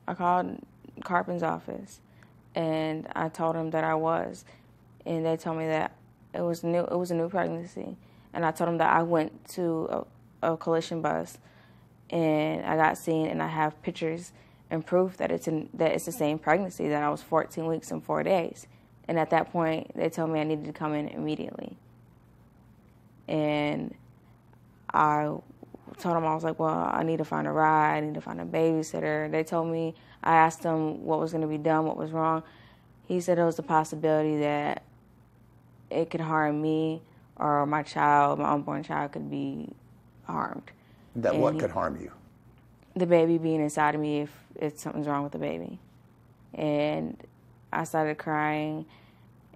I called Karpen's office, and I told them that I was, and they told me that it was new. It was a new pregnancy, and I told them that I went to a collision bus, and I got seen, and I have pictures and proof that it's the same pregnancy, that I was 14 weeks and 4 days. And at that point, they told me I needed to come in immediately. And I told them, I was like, well, I need to find a ride, I need to find a babysitter. They told me, I asked them what was going to be done, what was wrong. He said it was the possibility that it could harm me or my child, my unborn child could be harmed. That what could harm you? The baby being inside of me if something's wrong with the baby. And I started crying,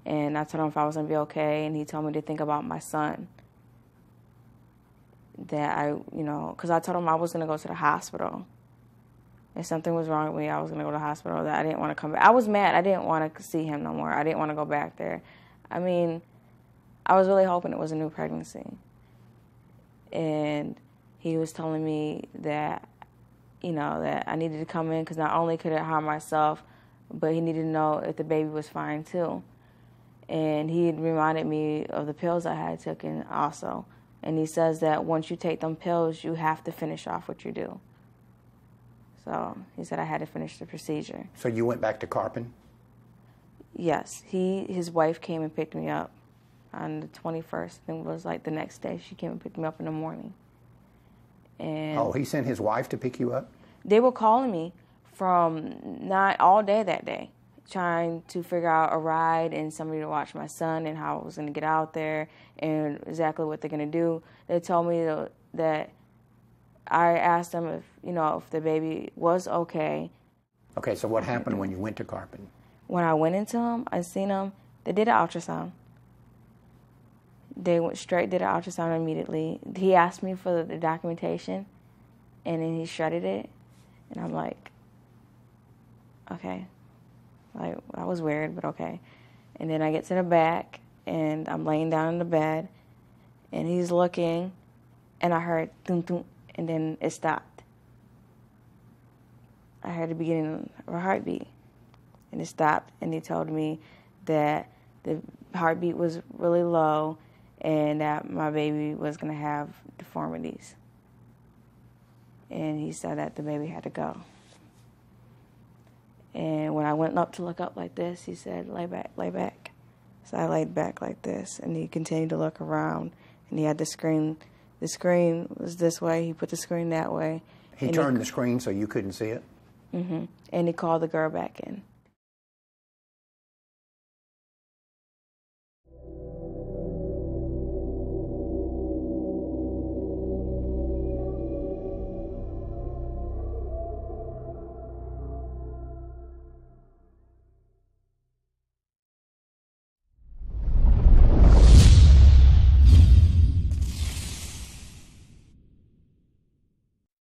and I told him if I was going to be okay, and he told me to think about my son. That because I told him I was going to go to the hospital. If something was wrong with me, I was going to go to the hospital, that I didn't want to come back. I was mad. I didn't want to see him no more. I didn't want to go back there. I mean, I was really hoping it was a new pregnancy. And he was telling me that, that I needed to come in because not only could it harm myself, but he needed to know if the baby was fine too. And he had reminded me of the pills I had taken also. And he says that once you take them pills, you have to finish off what you do. So he said I had to finish the procedure. So you went back to Karpen? Yes. His wife came and picked me up on the 21st. I think it was like the next day. She came and picked me up in the morning. And oh, he sent his wife to pick you up? They were calling me from not all day that day, trying to figure out a ride and somebody to watch my son and how I was going to get out there and exactly what they're going to do. They told me that I asked them if the baby was okay. Okay, so what happened when you went to Karpen? When I went into him, I seen him, they did an ultrasound. They went straight, did an ultrasound immediately. He asked me for the documentation, and then he shredded it. And I'm like, okay. Like, that was weird, but okay. And then I get to the back, and I'm laying down in the bed, and he's looking, and I heard thump thump, and then it stopped. I heard the beginning of a heartbeat, and it stopped, and he told me that the heartbeat was really low and that my baby was going to have deformities. And he said that the baby had to go. And when I went up to look up like this, he said, lay back, lay back. So I laid back like this, and he continued to look around, and he had the screen. The screen was this way. He put the screen that way. He turned the screen so you couldn't see it? Mm-hmm. And he called the girl back in.